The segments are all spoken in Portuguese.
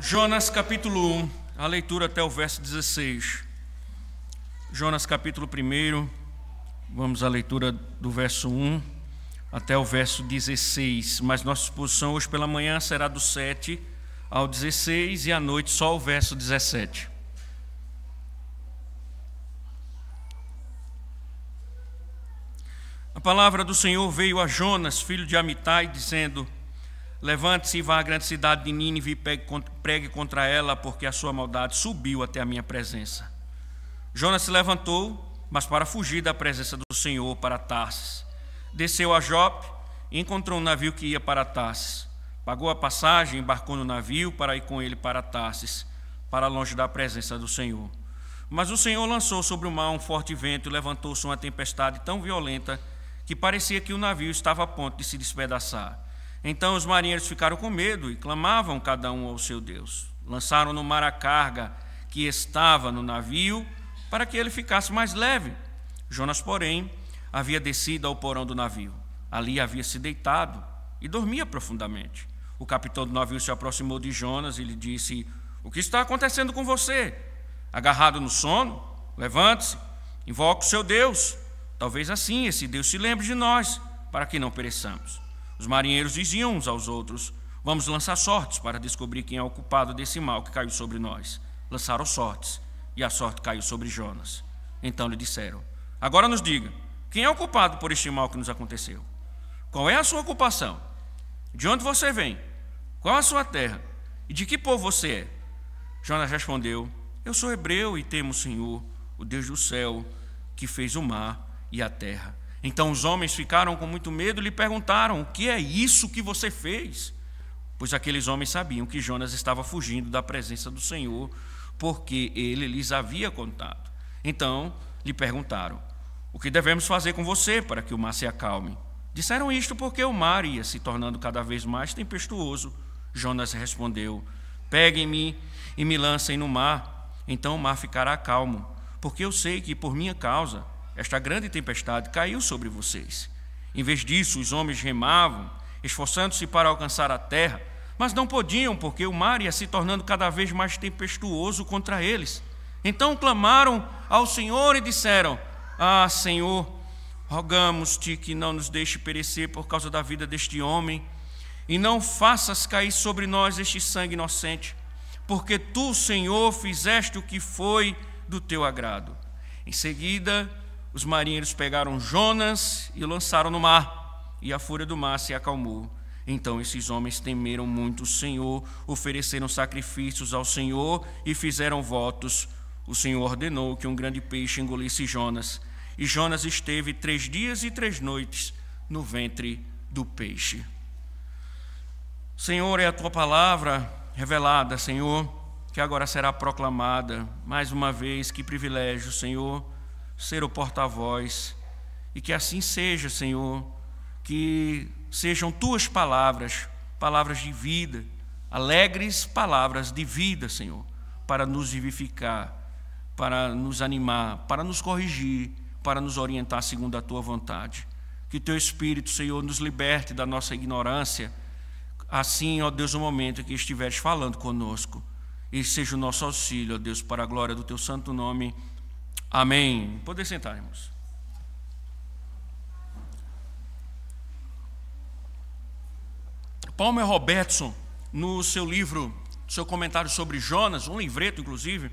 Jonas capítulo 1, a leitura até o verso 16. Jonas capítulo 1, vamos à leitura do verso 1 até o verso 16. Mas nossa exposição hoje pela manhã será do 7 ao 16 e à noite só o verso 17. A palavra do Senhor veio a Jonas, filho de Amitai, dizendo: levante-se e vá à grande cidade de Nínive e pregue contra ela, porque a sua maldade subiu até a minha presença. Jonas se levantou, mas para fugir da presença do Senhor, para Tarsis. Desceu a Jope e encontrou um navio que ia para Tarsis. Pagou a passagem, embarcou no navio para ir com ele para Tarsis, para longe da presença do Senhor. Mas o Senhor lançou sobre o mar um forte vento e levantou-se uma tempestade tão violenta que parecia que o navio estava a ponto de se despedaçar. Então os marinheiros ficaram com medo e clamavam cada um ao seu Deus. Lançaram no mar a carga que estava no navio para que ele ficasse mais leve. Jonas, porém, havia descido ao porão do navio. Ali havia se deitado e dormia profundamente. O capitão do navio se aproximou de Jonas e lhe disse: o que está acontecendo com você? Agarrado no sono? Levante-se, invoque o seu Deus. Talvez assim esse Deus se lembre de nós, para que não pereçamos. Os marinheiros diziam uns aos outros: vamos lançar sortes para descobrir quem é o culpado desse mal que caiu sobre nós. Lançaram sortes, e a sorte caiu sobre Jonas. Então lhe disseram: agora nos diga, quem é o culpado por este mal que nos aconteceu? Qual é a sua ocupação? De onde você vem? Qual a sua terra? E de que povo você é? Jonas respondeu: eu sou hebreu e temo o Senhor, o Deus do céu, que fez o mar e a terra. Então os homens ficaram com muito medo e lhe perguntaram: o que é isso que você fez? Pois aqueles homens sabiam que Jonas estava fugindo da presença do Senhor, porque ele lhes havia contado. Então lhe perguntaram: o que devemos fazer com você para que o mar se acalme? Disseram isto porque o mar ia se tornando cada vez mais tempestuoso. Jonas respondeu: peguem-me e me lancem no mar, então o mar ficará calmo, porque eu sei que por minha causa esta grande tempestade caiu sobre vocês. Em vez disso, os homens remavam, esforçando-se para alcançar a terra, mas não podiam, porque o mar ia se tornando cada vez mais tempestuoso contra eles. Então clamaram ao Senhor e disseram: ah, Senhor, rogamos-te que não nos deixe perecer por causa da vida deste homem, e não faças cair sobre nós este sangue inocente, porque tu, Senhor, fizeste o que foi do teu agrado. Em seguida, os marinheiros pegaram Jonas e o lançaram no mar, e a fúria do mar se acalmou. Então esses homens temeram muito o Senhor, ofereceram sacrifícios ao Senhor e fizeram votos. O Senhor ordenou que um grande peixe engolisse Jonas, e Jonas esteve 3 dias e 3 noites no ventre do peixe. Senhor, é a tua palavra revelada, Senhor, que agora será proclamada. Mais uma vez, que privilégio, Senhor, ser o porta-voz, e que assim seja, Senhor, que sejam tuas palavras, palavras de vida, alegres palavras de vida, Senhor, para nos vivificar, para nos animar, para nos corrigir, para nos orientar segundo a tua vontade. Que teu Espírito, Senhor, nos liberte da nossa ignorância, assim, ó Deus, no momento que estiveres falando conosco, e seja o nosso auxílio, ó Deus, para a glória do teu santo nome. Amém. Poder sentar, irmãos. Palmer Robertson, no seu livro, seu comentário sobre Jonas, um livreto inclusive,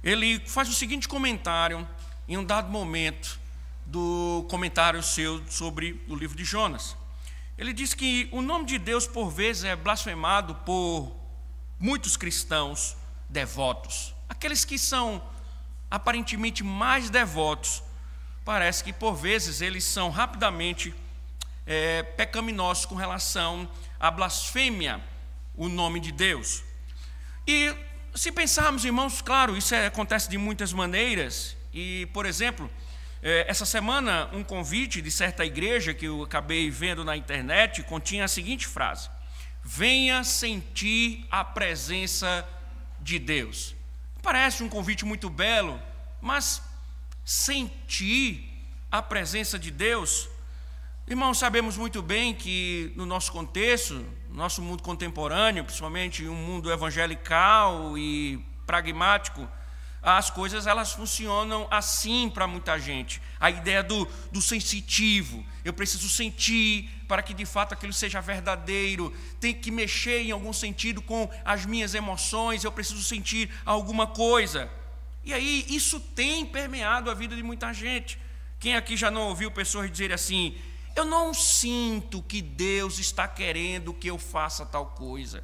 ele faz o seguinte comentário em um dado momento do comentário seu sobre o livro de Jonas. Ele diz que o nome de Deus por vezes é blasfemado por muitos cristãos devotos, aqueles que são aparentemente mais devotos. Parece que por vezes eles são rapidamente pecaminosos com relação à blasfêmia, o nome de Deus. E se pensarmos, irmãos, claro, isso acontece de muitas maneiras. E, por exemplo, essa semana um convite de certa igreja que eu acabei vendo na internet continha a seguinte frase: venha sentir a presença de Deus. Parece um convite muito belo, mas sentir a presença de Deus, irmãos, sabemos muito bem que no nosso contexto, no nosso mundo contemporâneo, principalmente um mundo evangelical e pragmático, as coisas elas funcionam assim para muita gente. A ideia do sensitivo, eu preciso sentir para que de fato aquilo seja verdadeiro, tem que mexer em algum sentido com as minhas emoções, eu preciso sentir alguma coisa. E aí isso tem permeado a vida de muita gente. Quem aqui já não ouviu pessoas dizerem assim: eu não sinto que Deus está querendo que eu faça tal coisa,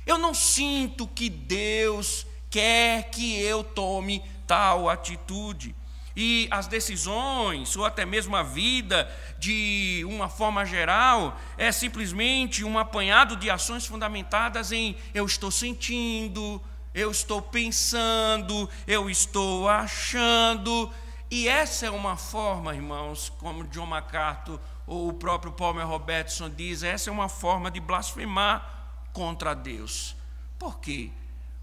eu não sinto que Deus quer que eu tome tal atitude. E as decisões, ou até mesmo a vida, de uma forma geral, é simplesmente um apanhado de ações fundamentadas em eu estou sentindo, eu estou pensando, eu estou achando. E essa é uma forma, irmãos, como John MacArthur ou o próprio Palmer Robertson diz, essa é uma forma de blasfemar contra Deus. Por quê?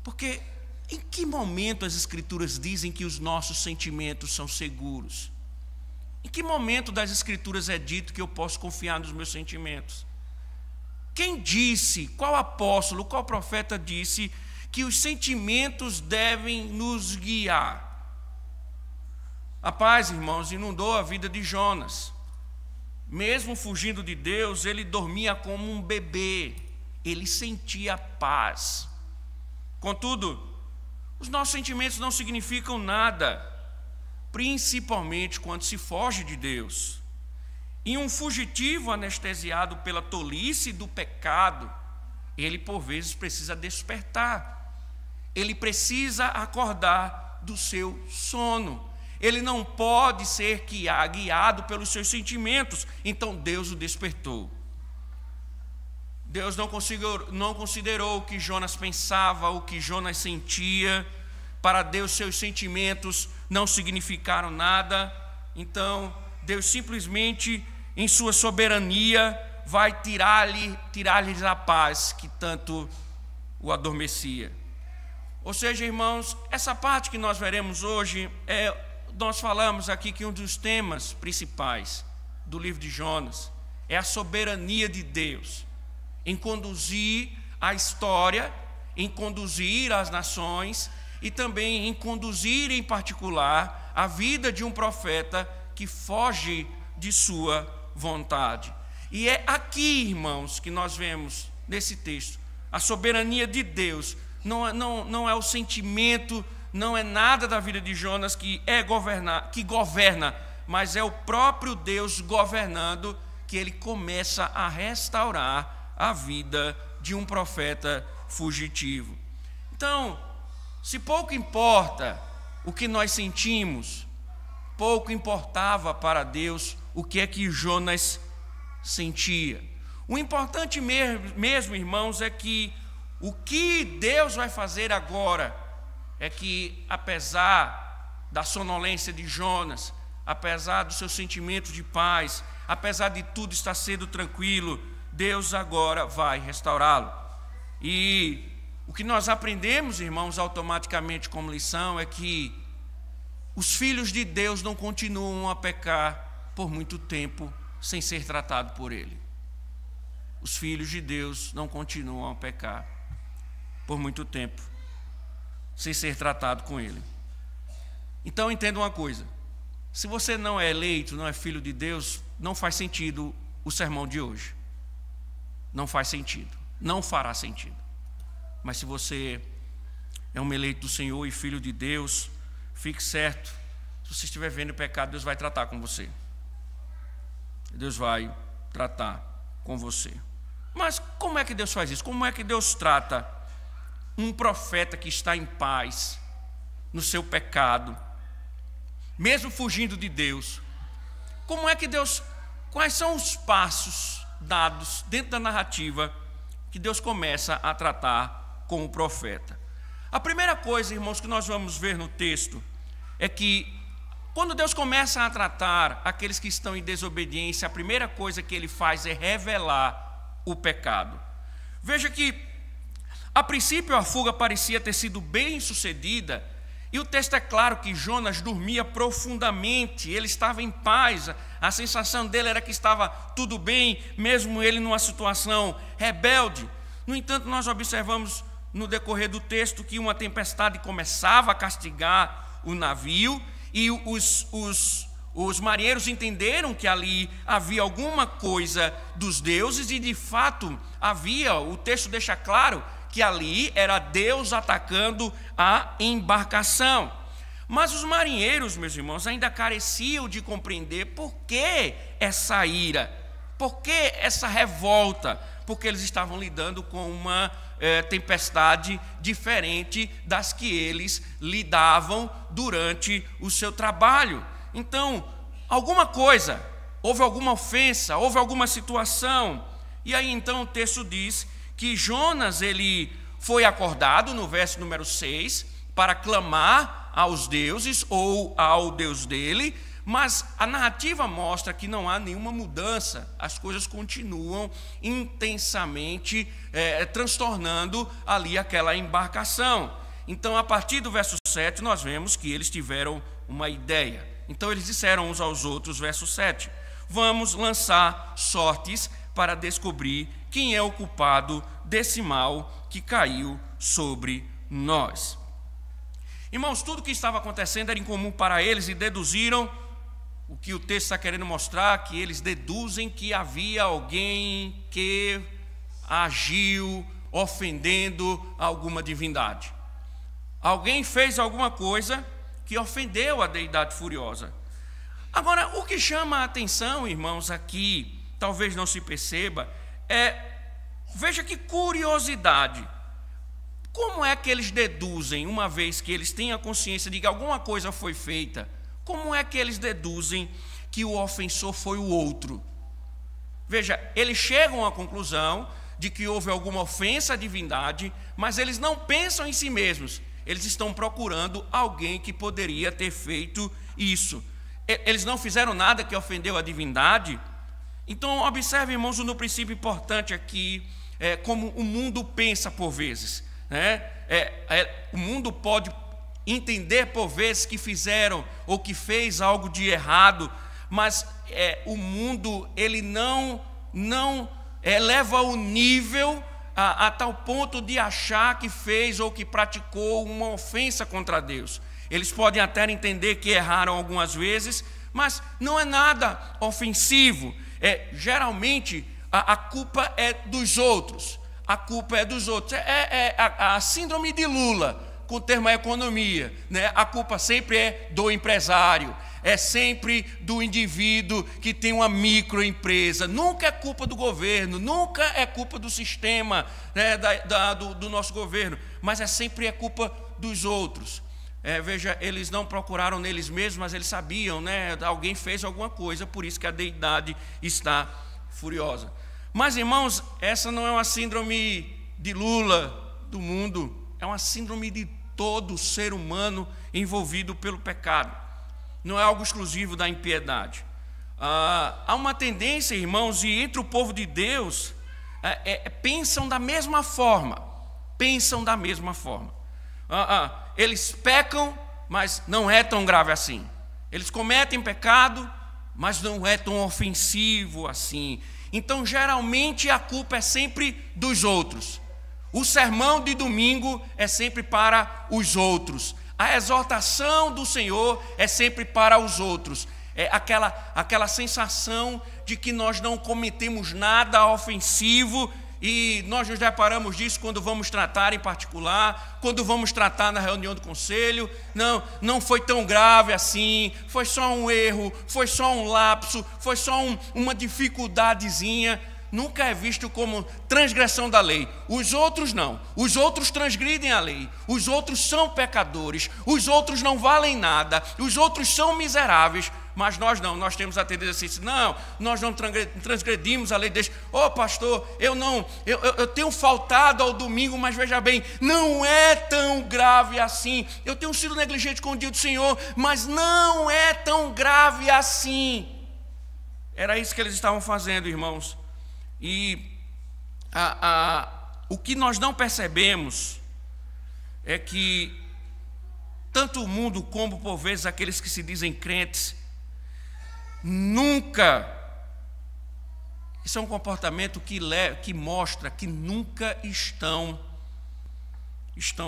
Porque em que momento as Escrituras dizem que os nossos sentimentos são seguros? Em que momento das Escrituras é dito que eu posso confiar nos meus sentimentos? Quem disse, qual apóstolo, qual profeta disse que os sentimentos devem nos guiar? A paz, irmãos, inundou a vida de Jonas. Mesmo fugindo de Deus, ele dormia como um bebê, ele sentia paz. Contudo, os nossos sentimentos não significam nada, principalmente quando se foge de Deus. E um fugitivo anestesiado pela tolice do pecado, ele por vezes precisa despertar, ele precisa acordar do seu sono. Ele não pode ser guiado pelos seus sentimentos. Então Deus o despertou. Deus não considerou o que Jonas pensava, o que Jonas sentia. Para Deus, seus sentimentos não significaram nada. Então Deus simplesmente, em sua soberania, vai tirar-lhes a paz que tanto o adormecia. Ou seja, irmãos, essa parte que nós veremos hoje nós falamos aqui que um dos temas principais do livro de Jonas é a soberania de Deus em conduzir a história, em conduzir as nações e também em conduzir em particular a vida de um profeta que foge de sua vontade. E é aqui, irmãos, que nós vemos nesse texto a soberania de Deus. Não é o sentimento, não é nada da vida de Jonas que governa, mas é o próprio Deus governando, que ele começa a restaurar a vida de um profeta fugitivo. Então, se pouco importa o que nós sentimos, pouco importava para Deus o que é que Jonas sentia. O importante mesmo, irmãos, é que o que Deus vai fazer agora é que, apesar da sonolência de Jonas, apesar dos seus sentimentos de paz, apesar de tudo estar sendo tranquilo, Deus agora vai restaurá-lo. E o que nós aprendemos, irmãos, automaticamente como lição é que os filhos de Deus não continuam a pecar por muito tempo sem ser tratados por Ele. Os filhos de Deus não continuam a pecar por muito tempo sem ser tratado com Ele. Então entenda uma coisa: se você não é eleito, não é filho de Deus, não faz sentido o sermão de hoje. Não faz sentido, não fará sentido. Mas se você é um eleito do Senhor e filho de Deus, fique certo, se você estiver vendo o pecado, Deus vai tratar com você. Deus vai tratar com você. Mas como é que Deus faz isso? Como é que Deus trata um profeta que está em paz no seu pecado, mesmo fugindo de Deus? Como é que Deus, quais são os passos dados dentro da narrativa que Deus começa a tratar com o profeta? A primeira coisa, irmãos, que nós vamos ver no texto é que quando Deus começa a tratar aqueles que estão em desobediência, a primeira coisa que Ele faz é revelar o pecado. Veja que a princípio a fuga parecia ter sido bem sucedida E o texto é claro que Jonas dormia profundamente, ele estava em paz, a sensação dele era que estava tudo bem, mesmo ele numa situação rebelde. No entanto, nós observamos no decorrer do texto que uma tempestade começava a castigar o navio, e os marinheiros entenderam que ali havia alguma coisa dos deuses, e de fato havia, o texto deixa claro que ali era Deus atacando a embarcação. Mas os marinheiros, meus irmãos, ainda careciam de compreender por que essa ira, por que essa revolta, porque eles estavam lidando com uma tempestade diferente das que eles lidavam durante o seu trabalho. Então, alguma coisa, houve alguma ofensa, houve alguma situação. E aí então o texto diz que Jonas, ele foi acordado no verso número 6 para clamar aos deuses ou ao Deus dele, mas a narrativa mostra que não há nenhuma mudança, as coisas continuam intensamente transtornando ali aquela embarcação. Então, a partir do verso 7, nós vemos que eles tiveram uma ideia. Então, eles disseram uns aos outros, verso 7, vamos lançar sortes para descobrir quem é o culpado desse mal que caiu sobre nós. Irmãos, tudo que estava acontecendo era incomum para eles e deduziram o que o texto está querendo mostrar, que eles deduzem que havia alguém que agiu ofendendo alguma divindade. Alguém fez alguma coisa que ofendeu a deidade furiosa. Agora, o que chama a atenção, irmãos, aqui, talvez não se perceba, veja que curiosidade. Como é que eles deduzem, uma vez que eles têm a consciência de que alguma coisa foi feita, como é que eles deduzem que o ofensor foi o outro? Veja, eles chegam à conclusão de que houve alguma ofensa à divindade, mas eles não pensam em si mesmos. Eles estão procurando alguém que poderia ter feito isso. Eles não fizeram nada que ofendeu a divindade. Então, observe, irmãos, no princípio importante aqui, como o mundo pensa por vezes. O mundo pode entender por vezes que fizeram ou que fez algo de errado, mas o mundo ele não eleva o nível a tal ponto de achar que fez ou que praticou uma ofensa contra Deus. Eles podem até entender que erraram algumas vezes, mas não é nada ofensivo. Geralmente a culpa é dos outros. A culpa é dos outros. A síndrome de Lula, com o termo economia, né? A culpa sempre é do empresário, é sempre do indivíduo que tem uma microempresa. Nunca é culpa do governo, nunca é culpa do sistema, né, do nosso governo, mas sempre é culpa dos outros. Veja, eles não procuraram neles mesmos, mas eles sabiam, né? Alguém fez alguma coisa, por isso que a deidade está furiosa. Mas, irmãos, essa não é uma síndrome de Lula do mundo, é uma síndrome de todo ser humano envolvido pelo pecado. Não é algo exclusivo da impiedade. Há uma tendência, irmãos, e entre o povo de Deus, pensam da mesma forma. Eles pecam, mas não é tão grave assim. Eles cometem pecado, mas não é tão ofensivo assim. Então, geralmente, a culpa é sempre dos outros. O sermão de domingo é sempre para os outros. A exortação do Senhor é sempre para os outros. É aquela sensação de que nós não cometemos nada ofensivo, e nós nos deparamos disso quando vamos tratar em particular, quando vamos tratar na reunião do conselho. Não foi tão grave assim, foi só um erro, foi só um lapso, foi só uma dificuldadezinha. Nunca é visto como transgressão da lei. Os outros não. Os outros transgridem a lei. Os outros são pecadores. Os outros não valem nada. Os outros são miseráveis. Mas nós não. Nós temos a tendência assim, não, nós não transgredimos a lei deste. Pastor, eu tenho faltado ao domingo, mas veja bem, não é tão grave assim. Eu tenho sido negligente com o dia do Senhor, mas não é tão grave assim. Era isso que eles estavam fazendo, irmãos. E o que nós não percebemos é que tanto o mundo como, por vezes, aqueles que se dizem crentes, nunca, isso é um comportamento que mostra que nunca estão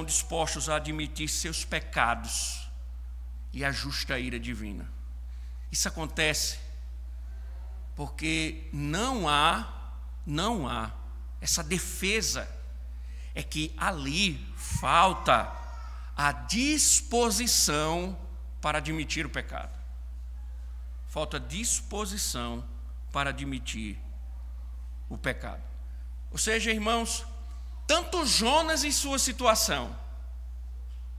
dispostos a admitir seus pecados e a justa ira divina. Isso acontece porque não há essa defesa, é que ali falta a disposição para admitir o pecado. Falta disposição para admitir o pecado. Ou seja, irmãos, tanto Jonas e sua situação,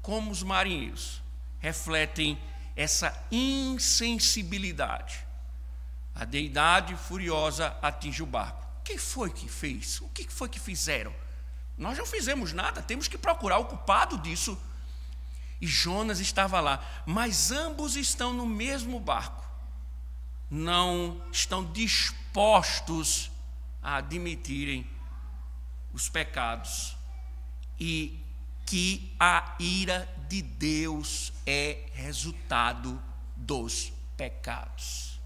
como os marinheiros, refletem essa insensibilidade. A deidade furiosa atinge o barco. Quem foi que fez? O que foi que fizeram? Nós não fizemos nada, temos que procurar o culpado disso. E Jonas estava lá, mas ambos estão no mesmo barco. Não estão dispostos a admitirem os pecados e que a ira de Deus é resultado dos pecados.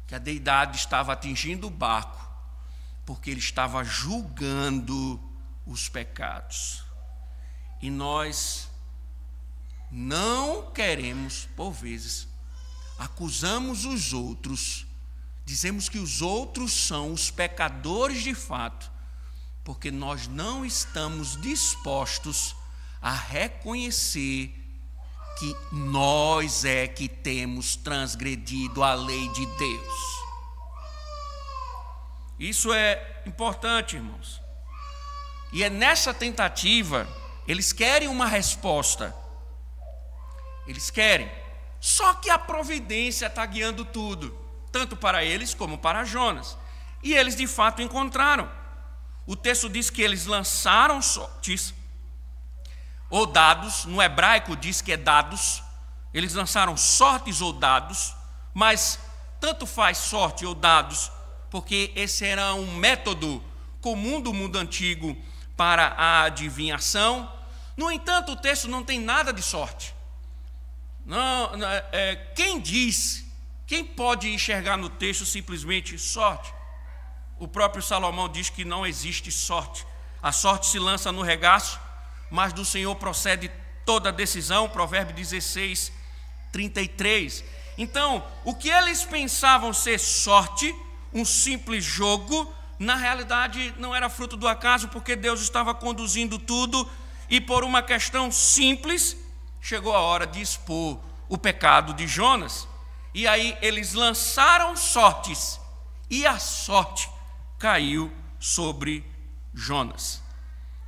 Que a deidade estava atingindo o barco porque ele estava julgando os pecados. E nós não queremos, por vezes, acusamos os outros, dizemos que os outros são os pecadores de fato, porque nós não estamos dispostos a reconhecer que nós é que temos transgredido a lei de Deus. Isso é importante, irmãos. E é nessa tentativa, eles querem uma resposta. Eles querem. Só que a providência está guiando tudo, tanto para eles como para Jonas. E eles de fato encontraram. O texto diz que eles lançaram sortes, ou dados, no hebraico diz que é dados. Eles lançaram sortes ou dados, mas tanto faz sorte ou dados, porque esse era um método comum do mundo antigo para a adivinhação. No entanto, o texto não tem nada de sorte. Quem pode enxergar no texto simplesmente sorte? O próprio Salomão diz que não existe sorte. A sorte se lança no regaço, mas do Senhor procede toda a decisão. Provérbio 16, 33. Então, o que eles pensavam ser sorte, um simples jogo, na realidade não era fruto do acaso, porque Deus estava conduzindo tudo, e por uma questão simples, chegou a hora de expor o pecado de Jonas. E aí eles lançaram sortes, e a sorte caiu sobre Jonas.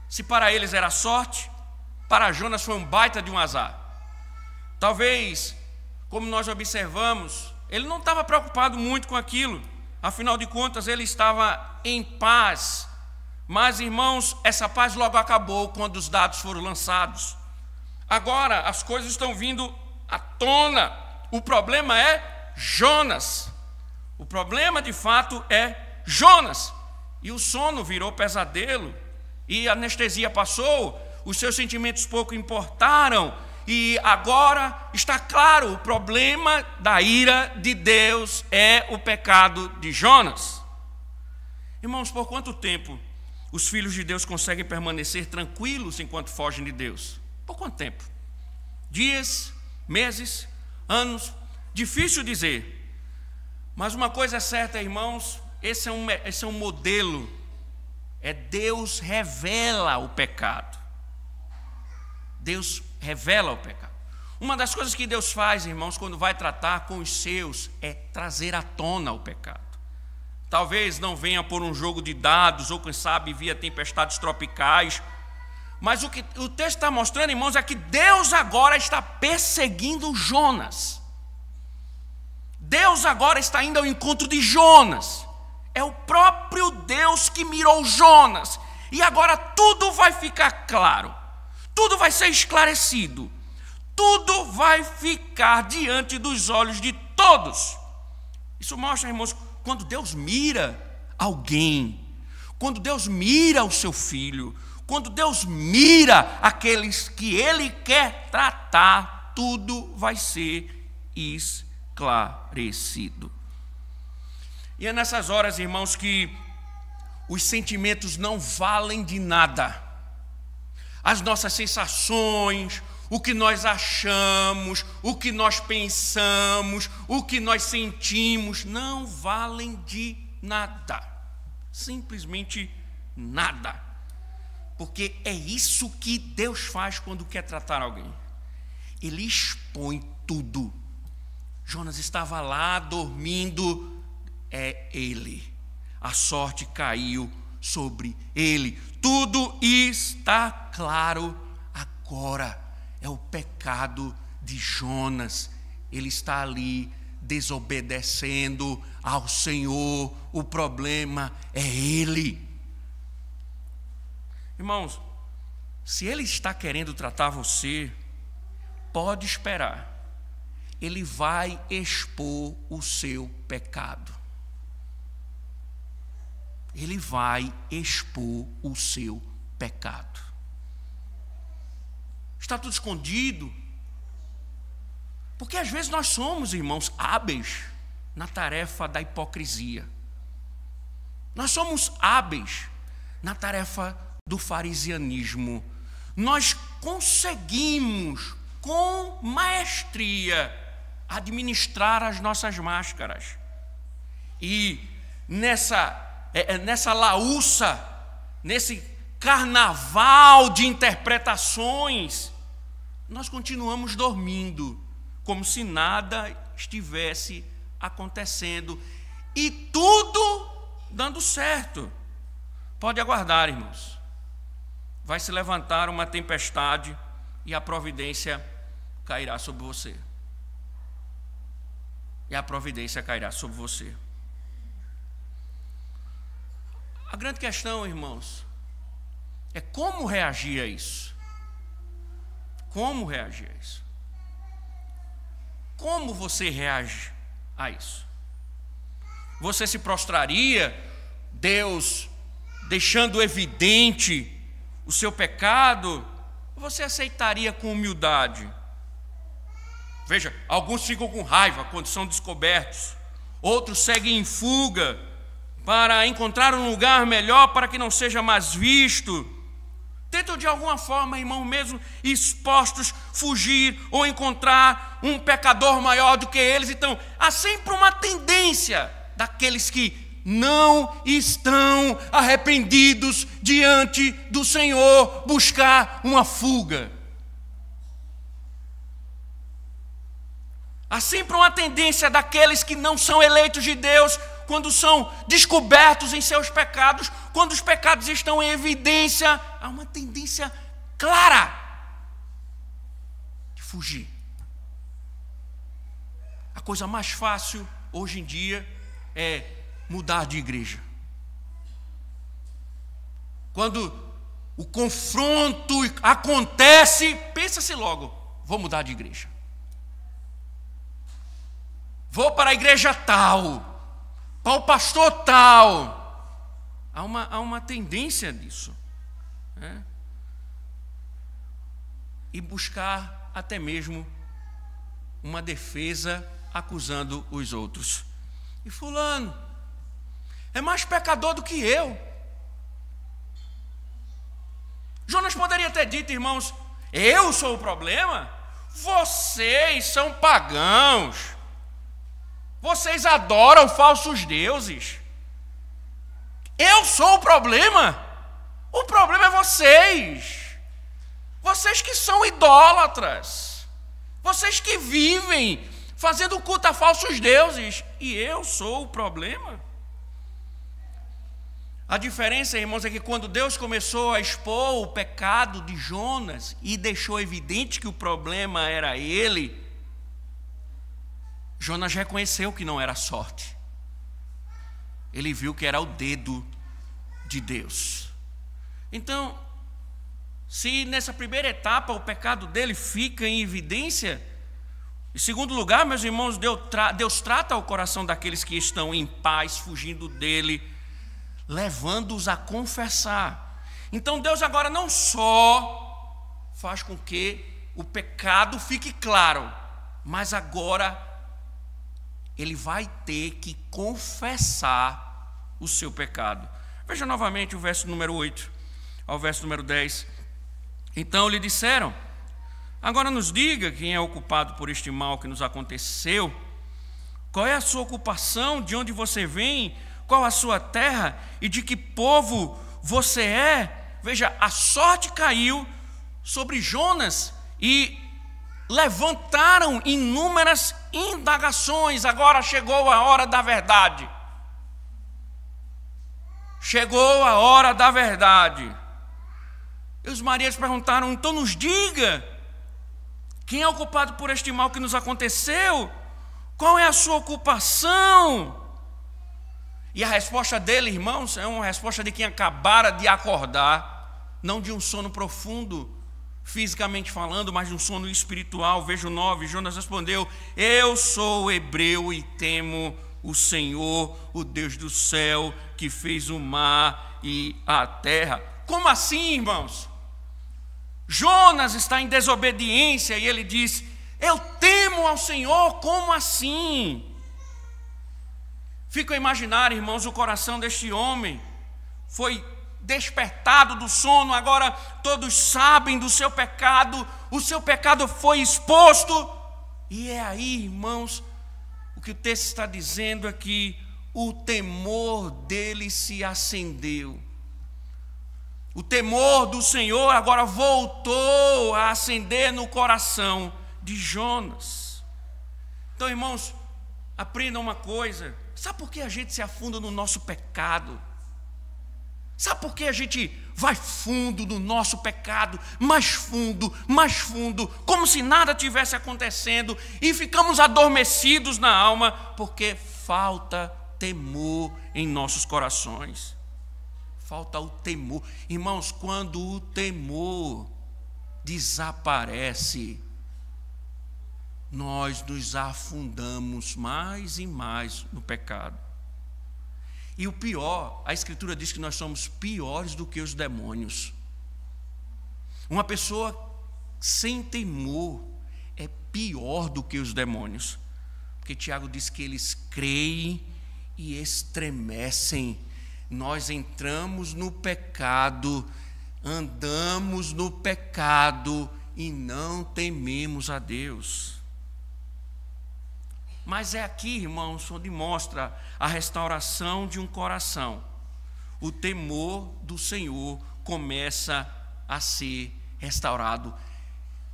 Se para eles era sorte, para Jonas foi um baita de um azar. Talvez, como nós observamos, ele não estava preocupado muito com aquilo. Afinal de contas, ele estava em paz. Mas, irmãos, essa paz logo acabou quando os dados foram lançados. Agora, as coisas estão vindo à tona. O problema é Jonas. O problema, de fato, é Jonas. E o sono virou pesadelo. E a anestesia passou. Os seus sentimentos pouco importaram. E agora está claro, o problema da ira de Deus é o pecado de Jonas. Irmãos, por quanto tempo os filhos de Deus conseguem permanecer tranquilos enquanto fogem de Deus? Por quanto tempo? Dias, meses, anos? Difícil dizer. Mas uma coisa é certa, irmãos, esse é um modelo. Deus revela o pecado. Deus revela o pecado. Uma das coisas que Deus faz, irmãos, quando vai tratar com os seus, é trazer à tona o pecado. Talvez não venha por um jogo de dados, ou quem sabe via tempestades tropicais, mas o que o texto está mostrando, irmãos, é que Deus agora está perseguindo Jonas. Deus agora está indo ao encontro de Jonas. É o próprio Deus que mirou Jonas. E agora tudo vai ficar claro. Tudo vai ser esclarecido. Tudo vai ficar diante dos olhos de todos. Isso mostra, irmãos, quando Deus mira alguém, quando Deus mira o seu filho, quando Deus mira aqueles que Ele quer tratar, tudo vai ser esclarecido. E é nessas horas, irmãos, que os sentimentos não valem de nada. As nossas sensações, o que nós achamos, o que nós pensamos, o que nós sentimos, não valem de nada. Simplesmente nada. Porque é isso que Deus faz quando quer tratar alguém. Ele expõe tudo. Jonas estava lá dormindo, é ele. A sorte caiu sobre ele. Tudo está claro agora. É o pecado de Jonas. Ele está ali desobedecendo ao Senhor. O problema é ele. Irmãos, se ele está querendo tratar você, pode esperar. Ele vai expor o seu pecado. Ele vai expor o seu pecado. Está tudo escondido. Porque às vezes nós somos, irmãos, hábeis na tarefa da hipocrisia. Nós somos hábeis na tarefa do farisianismo. Nós conseguimos, com maestria, administrar as nossas máscaras. E nessa laúça, nesse carnaval de interpretações, nós continuamos dormindo, como se nada estivesse acontecendo, e tudo dando certo. Pode aguardar, irmãos. Vai se levantar uma tempestade e a providência cairá sobre você. E a providência cairá sobre você. A grande questão, irmãos, é como reagir a isso. Como reagir a isso? Como você reage a isso? Você se prostraria, Deus deixando evidente o seu pecado, ou você aceitaria com humildade? Veja, alguns ficam com raiva quando são descobertos, outros seguem em fuga para encontrar um lugar melhor para que não seja mais visto. Tentam de alguma forma, irmão, mesmo expostos, fugir ou encontrar um pecador maior do que eles. Então, há sempre uma tendência daqueles que não estão arrependidos diante do Senhor buscar uma fuga. Há sempre uma tendência daqueles que não são eleitos de Deus, quando são descobertos em seus pecados, quando os pecados estão em evidência, há uma tendência clara de fugir. A coisa mais fácil hoje em dia é mudar de igreja. Quando o confronto acontece, pensa-se logo, vou mudar de igreja. Vou para a igreja tal, para o pastor tal. Há uma tendência disso, né? E buscar até mesmo uma defesa acusando os outros. E fulano é mais pecador do que eu. Jonas poderia ter dito, irmãos, eu sou o problema? Vocês são pagãos. Vocês adoram falsos deuses. Eu sou o problema? O problema é vocês. Vocês que são idólatras. Vocês que vivem fazendo culto a falsos deuses. E eu sou o problema? A diferença, irmãos, é que quando Deus começou a expor o pecado de Jonas e deixou evidente que o problema era ele, Jonas reconheceu que não era sorte. Ele viu que era o dedo de Deus. Então, se nessa primeira etapa o pecado dele fica em evidência, em segundo lugar, meus irmãos, Deus trata o coração daqueles que estão em paz, fugindo dele, levando-os a confessar. Então Deus agora não só faz com que o pecado fique claro, mas agora ele vai ter que confessar o seu pecado. Veja novamente o verso número 8 ao verso número 10. Então lhe disseram: agora nos diga quem é o culpado por este mal que nos aconteceu. Qual é a sua ocupação? De onde você vem? Qual a sua terra? E de que povo você é? Veja, a sorte caiu sobre Jonas e levantaram inúmeras indagações. Agora chegou a hora da verdade. Chegou a hora da verdade. E os maridos perguntaram: então nos diga, quem é o culpado por este mal que nos aconteceu? Qual é a sua ocupação? E a resposta dele, irmãos, é uma resposta de quem acabara de acordar, não de um sono profundo, fisicamente falando, mas de um sono espiritual. Veja o 9, Jonas respondeu: eu sou hebreu e temo o Senhor, o Deus do céu, que fez o mar e a terra. Como assim, irmãos? Jonas está em desobediência e ele diz: eu temo ao Senhor. Como assim? Fico a imaginar, irmãos, o coração deste homem foi despertado do sono. Agora todos sabem do seu pecado, o seu pecado foi exposto. E é aí, irmãos, o que o texto está dizendo é que o temor dele se acendeu. O temor do Senhor agora voltou a acender no coração de Jonas. Então, irmãos, aprendam uma coisa. Sabe por que a gente se afunda no nosso pecado? Sabe por que a gente vai fundo no nosso pecado, mais fundo, como se nada tivesse acontecendo, e ficamos adormecidos na alma? Porque falta temor em nossos corações. Falta o temor. Irmãos, quando o temor desaparece, nós nos afundamos mais e mais no pecado. E o pior, a Escritura diz que nós somos piores do que os demônios. Uma pessoa sem temor é pior do que os demônios, porque Tiago diz que eles creem e estremecem. Nós entramos no pecado, andamos no pecado e não tememos a Deus. Mas é aqui, irmãos, onde mostra a restauração de um coração. O temor do Senhor começa a ser restaurado.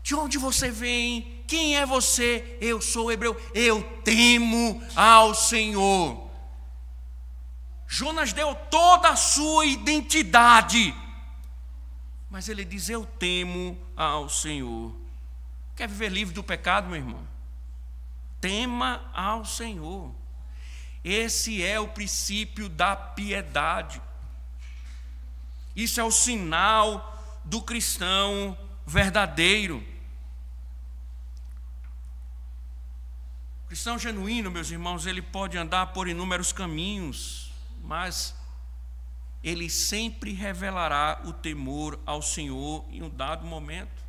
De onde você vem? Quem é você? Eu sou hebreu. Eu temo ao Senhor. Jonas deu toda a sua identidade, mas ele diz: eu temo ao Senhor. Quer viver livre do pecado, meu irmão? Tema ao Senhor. Esse é o princípio da piedade. Isso é o sinal do cristão verdadeiro. O cristão genuíno, meus irmãos, ele pode andar por inúmeros caminhos, mas ele sempre revelará o temor ao Senhor em um dado momento.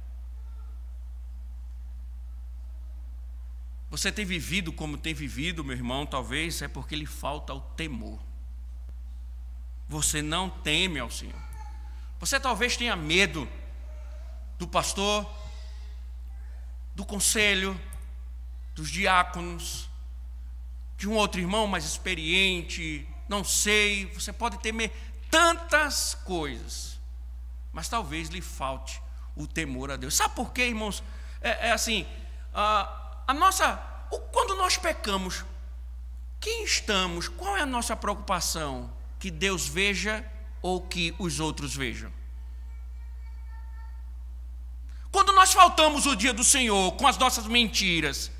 Você tem vivido como tem vivido, meu irmão, talvez é porque lhe falta o temor. Você não teme ao Senhor. Você talvez tenha medo do pastor, do conselho, dos diáconos, de um outro irmão mais experiente, não sei, você pode temer tantas coisas, mas talvez lhe falte o temor a Deus. Sabe por quê, irmãos? Quando nós pecamos, quem estamos? Qual é a nossa preocupação? Que Deus veja ou que os outros vejam? Quando nós faltamos o dia do Senhor com as nossas mentiras,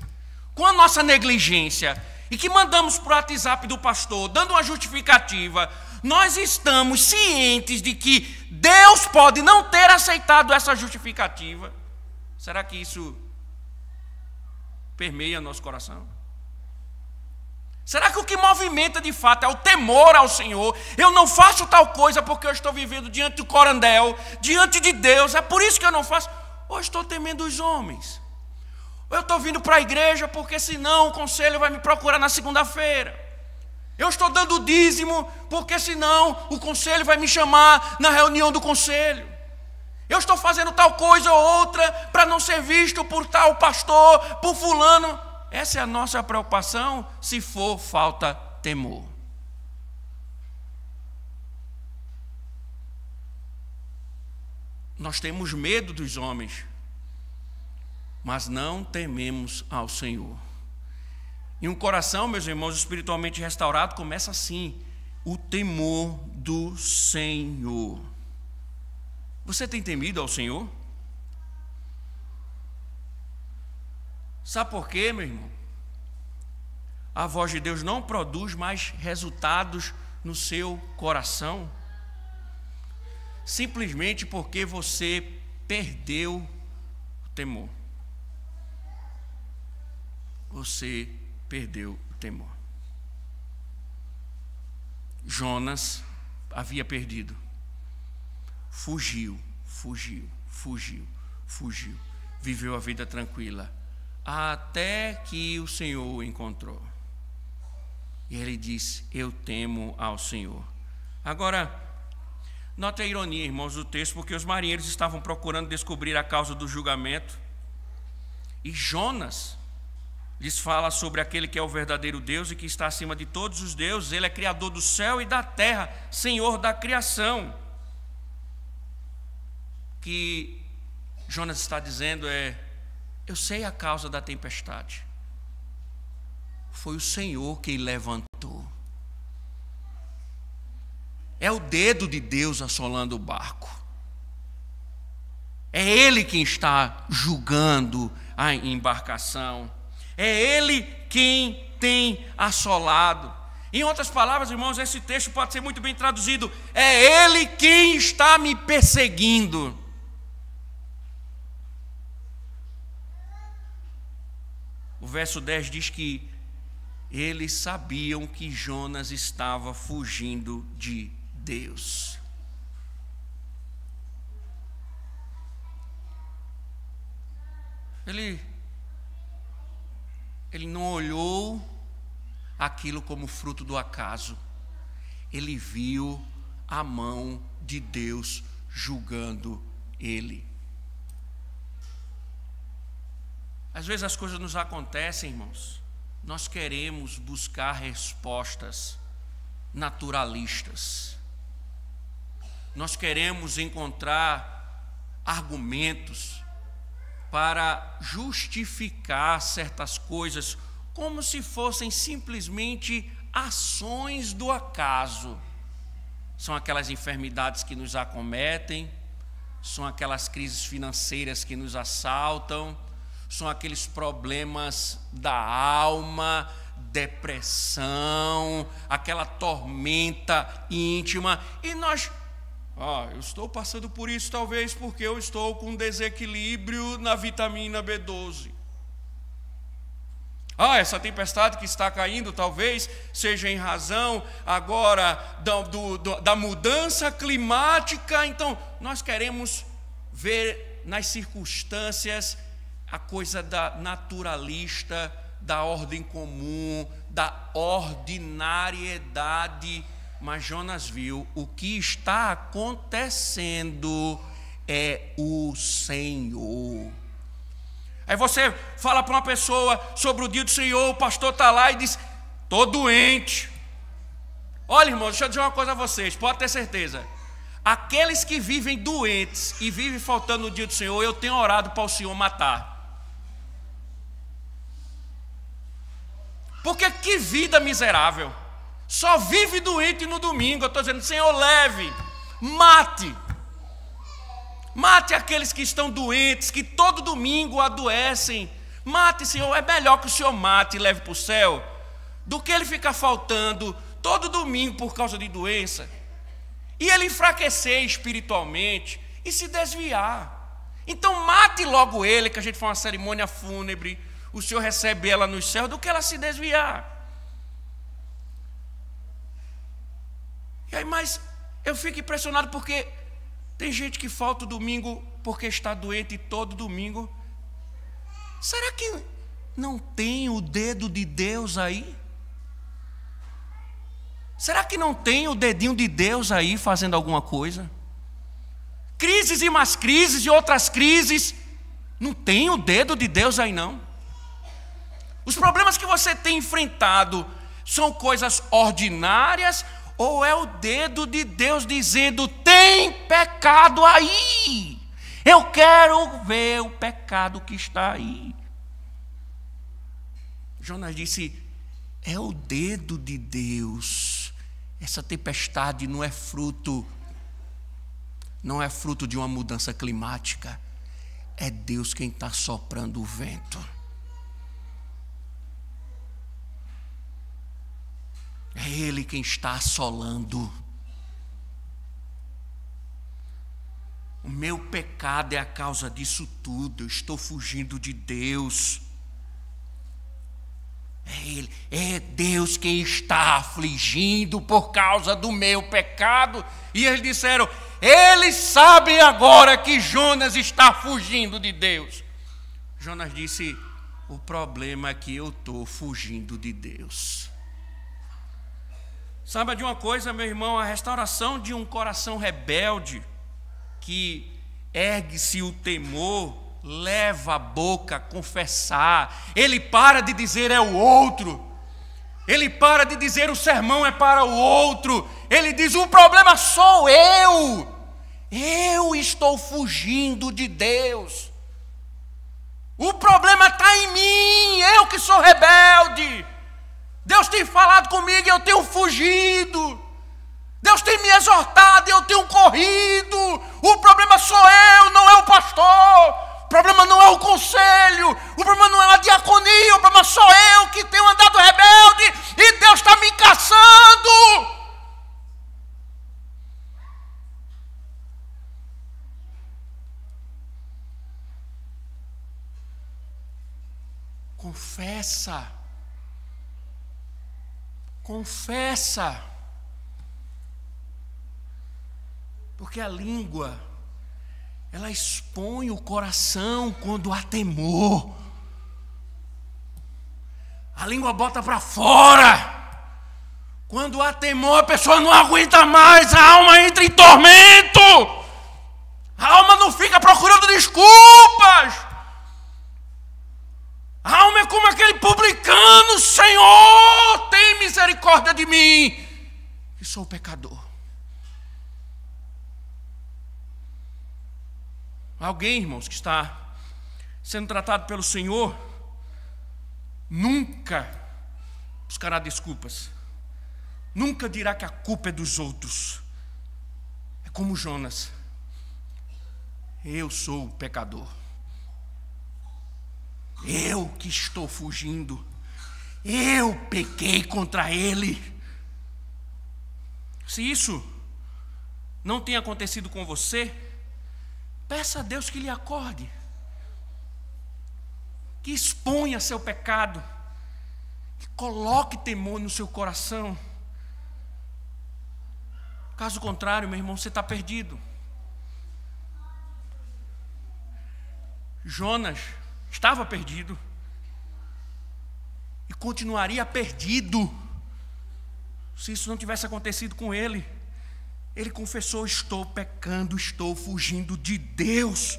com a nossa negligência, e que mandamos para o WhatsApp do pastor, dando uma justificativa, nós estamos cientes de que Deus pode não ter aceitado essa justificativa. Será que isso permeia nosso coração? Será que o que movimenta de fato é o temor ao Senhor? Eu não faço tal coisa porque eu estou vivendo diante do corandel, diante de Deus, é por isso que eu não faço. Ou estou temendo os homens? Ou eu estou vindo para a igreja porque senão o conselho vai me procurar na segunda-feira? Eu estou dando o dízimo porque senão o conselho vai me chamar na reunião do conselho? Eu estou fazendo tal coisa ou outra para não ser visto por tal pastor, por fulano? Essa é a nossa preocupação, se for falta temor. Nós temos medo dos homens, mas não tememos ao Senhor. E um coração, meus irmãos, espiritualmente restaurado, começa assim: o temor do Senhor. Você tem temido ao Senhor? Sabe por quê, meu irmão? A voz de Deus não produz mais resultados no seu coração, simplesmente porque você perdeu o temor. Você perdeu o temor. Jonas havia perdido. Fugiu. Viveu a vida tranquila, até que o Senhor o encontrou. E ele disse: eu temo ao Senhor. Agora, note a ironia, irmãos, do texto, porque os marinheiros estavam procurando descobrir a causa do julgamento. E Jonas lhes fala sobre aquele que é o verdadeiro Deus e que está acima de todos os deuses. Ele é criador do céu e da terra, Senhor da criação. O que Jonas está dizendo é: eu sei a causa da tempestade. Foi o Senhor quem levantou. É o dedo de Deus assolando o barco. É Ele quem está julgando a embarcação. É Ele quem tem assolado. Em outras palavras, irmãos, esse texto pode ser muito bem traduzido: é Ele quem está me perseguindo. O verso 10 diz que eles sabiam que Jonas estava fugindo de Deus. Ele não olhou aquilo como fruto do acaso. Ele viu a mão de Deus julgando ele. Às vezes as coisas nos acontecem, irmãos, nós queremos buscar respostas naturalistas. Nós queremos encontrar argumentos para justificar certas coisas como se fossem simplesmente ações do acaso. São aquelas enfermidades que nos acometem, são aquelas crises financeiras que nos assaltam, são aqueles problemas da alma, depressão, aquela tormenta íntima, e nós, eu estou passando por isso talvez porque eu estou com desequilíbrio na vitamina B12. Essa tempestade que está caindo talvez seja em razão agora da mudança climática. Então nós queremos ver nas circunstâncias a coisa da naturalista, da ordem comum, da ordinariedade. Mas Jonas viu: o que está acontecendo é o Senhor. Aí você fala para uma pessoa sobre o dia do Senhor, o pastor está lá e diz: estou doente. Olha, irmão, deixa eu dizer uma coisa a vocês, pode ter certeza. Aqueles que vivem doentes e vivem faltando no dia do Senhor, eu tenho orado para o Senhor matar. Porque que vida miserável. Só vive doente no domingo. Eu estou dizendo: Senhor, leve, mate. Mate aqueles que estão doentes, que todo domingo adoecem. Mate, Senhor. É melhor que o Senhor mate e leve para o céu, do que ele ficar faltando todo domingo por causa de doença, e ele enfraquecer espiritualmente e se desviar. Então mate logo ele, que a gente faz uma cerimônia fúnebre, o Senhor recebe ela nos céus, do que ela se desviar. E aí, mas eu fico impressionado porque tem gente que falta o domingo porque está doente todo domingo. Será que não tem o dedo de Deus aí? Será que não tem o dedinho de Deus aí fazendo alguma coisa? Crises e mais crises e outras crises. Não tem o dedo de Deus aí não. Os problemas que você tem enfrentado são coisas ordinárias ou é o dedo de Deus dizendo: tem pecado aí, eu quero ver o pecado que está aí? Jonas disse: é o dedo de Deus. Essa tempestade não é fruto de uma mudança climática. É Deus quem está soprando o vento. É Ele quem está assolando. O meu pecado é a causa disso tudo. Eu estou fugindo de Deus. É Ele, é Deus quem está afligindo por causa do meu pecado. E eles disseram: eles sabem agora que Jonas está fugindo de Deus. Jonas disse: o problema é que eu estou fugindo de Deus. Sabe de uma coisa, meu irmão? A restauração de um coração rebelde, que ergue-se o temor, leva a boca a confessar. Ele para de dizer é o outro. Ele para de dizer o sermão é para o outro. Ele diz: o problema sou eu. Eu estou fugindo de Deus. O problema está em mim. Eu que sou rebelde. Deus tem falado comigo e eu tenho fugido. Deus tem me exortado e eu tenho corrido. O problema sou eu, não é o pastor. O problema não é o conselho. O problema não é a diaconia. O problema sou eu que tenho andado rebelde e Deus está me caçando. Confessa. Confessa. Porque a língua, ela expõe o coração quando há temor. A língua bota para fora. Quando há temor, a pessoa não aguenta mais, a alma entra em tormento. A alma não fica procurando desculpas. A alma é como aquele publicano: Senhor, tem misericórdia de mim, que sou pecador. Alguém, irmãos, que está sendo tratado pelo Senhor, nunca buscará desculpas. Nunca dirá que a culpa é dos outros. É como Jonas: eu sou o pecador. Eu que estou fugindo. Eu pequei contra ele. Se isso não tem acontecido com você, peça a Deus que lhe acorde, que exponha seu pecado, que coloque temor no seu coração. Caso contrário, meu irmão, você está perdido. Jonas estava perdido e continuaria perdido se isso não tivesse acontecido com ele. Ele confessou: estou pecando, estou fugindo de Deus.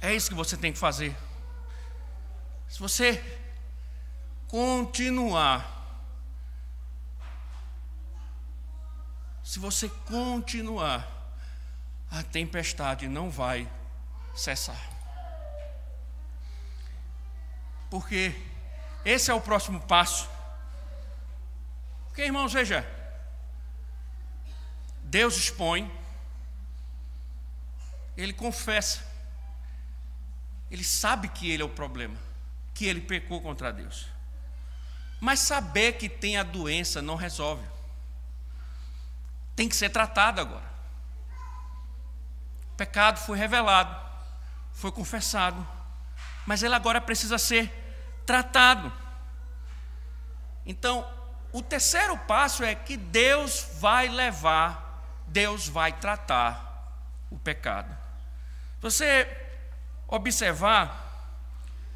É isso que você tem que fazer. Se você continuar, a tempestade não vai cessar. Porque esse é o próximo passo. Porque, irmãos, veja, Deus expõe, Ele confessa, Ele sabe que Ele é o problema, que Ele pecou contra Deus. Mas saber que tem a doença não resolve. Tem que ser tratado agora. O pecado foi revelado, foi confessado, mas ele agora precisa ser tratado. Então, o terceiro passo é que Deus vai levar, Deus vai tratar o pecado. Você observar,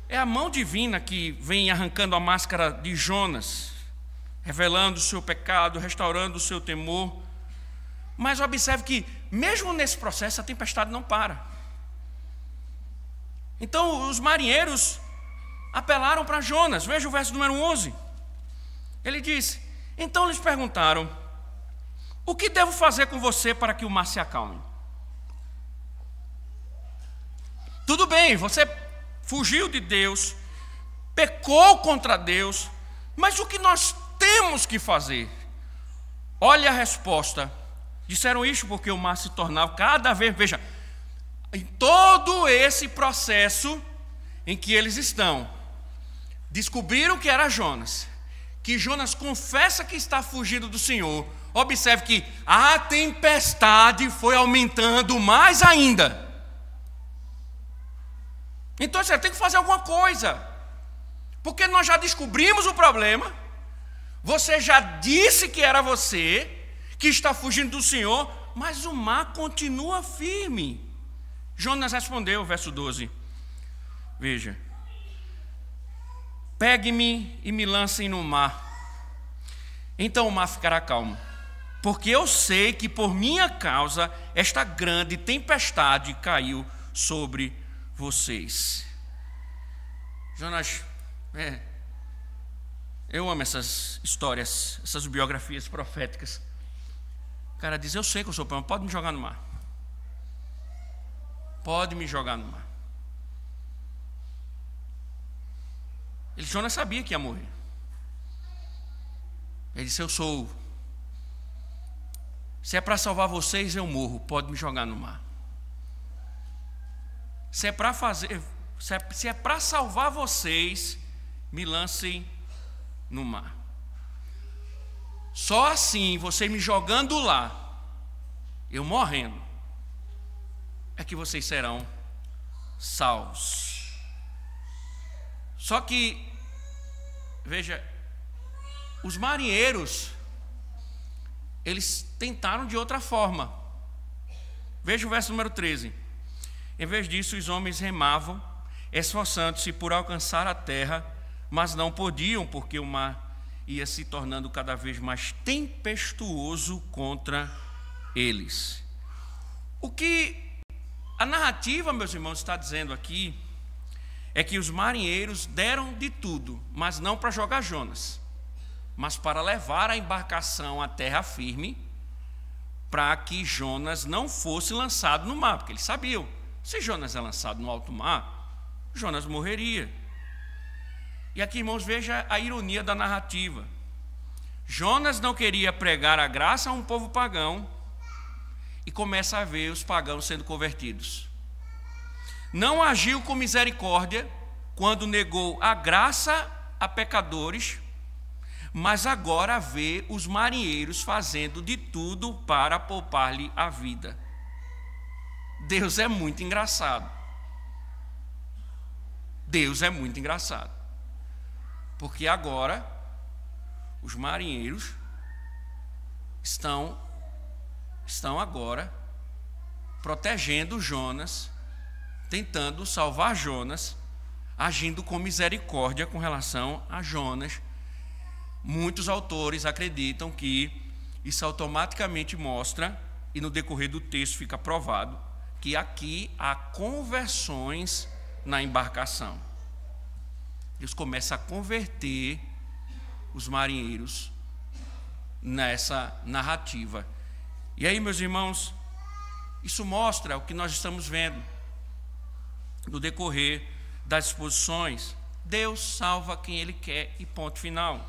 é a mão divina que vem arrancando a máscara de Jonas, revelando o seu pecado, restaurando o seu temor. Mas observe que, mesmo nesse processo, a tempestade não para. Então, os marinheiros apelaram para Jonas. Veja o verso número 11. Ele disse: então lhes perguntaram: o que devo fazer com você para que o mar se acalme? Tudo bem, você fugiu de Deus, pecou contra Deus, mas o que nós temos que fazer? Olha a resposta. Disseram isso porque o mar se tornava cada vez, veja, em todo esse processo em que eles estão, descobriram que era Jonas, que Jonas confessa que está fugindo do Senhor. Observe que a tempestade foi aumentando mais ainda. Então você tem que fazer alguma coisa, porque nós já descobrimos o problema, você já disse que era você, que está fugindo do Senhor, mas o mar continua firme. Jonas respondeu, verso 12, veja: pegue-me e me lancem no mar, então o mar ficará calmo, porque eu sei que por minha causa esta grande tempestade caiu sobre vocês. Jonas, eu amo essas histórias, essas biografias proféticas. O cara diz: eu sei que eu sou problema, pode me jogar no mar. Pode me jogar no mar. Jonas sabia que ia morrer. Ele disse: eu sou. Se é para salvar vocês, eu morro, pode me jogar no mar. Se é para fazer, se é para salvar vocês, me lancem no mar. Só assim, você me jogando lá, eu morrendo, é que vocês serão salvos. Só que, veja, os marinheiros, eles tentaram de outra forma. Veja o verso número 13. Em vez disso, os homens remavam, esforçando-se por alcançar a terra, mas não podiam, porque o mar ia se tornando cada vez mais tempestuoso contra eles. O que a narrativa, meus irmãos, está dizendo aqui é que os marinheiros deram de tudo, mas não para jogar Jonas, mas para levar a embarcação à terra firme, para que Jonas não fosse lançado no mar, porque eles sabiam: se Jonas é lançado no alto mar, Jonas morreria. E aqui, irmãos, veja a ironia da narrativa. Jonas não queria pregar a graça a um povo pagão, e começa a ver os pagãos sendo convertidos. Não agiu com misericórdia quando negou a graça a pecadores, mas agora vê os marinheiros fazendo de tudo para poupar-lhe a vida. Deus é muito engraçado. Deus é muito engraçado. Porque agora os marinheiros estão agora protegendo Jonas, tentando salvar Jonas, agindo com misericórdia com relação a Jonas. Muitos autores acreditam que isso automaticamente mostra, e no decorrer do texto fica provado, que aqui há conversões na embarcação. Deus começa a converter os marinheiros nessa narrativa. E aí, meus irmãos, isso mostra o que nós estamos vendo no decorrer das exposições. Deus salva quem Ele quer e ponto final.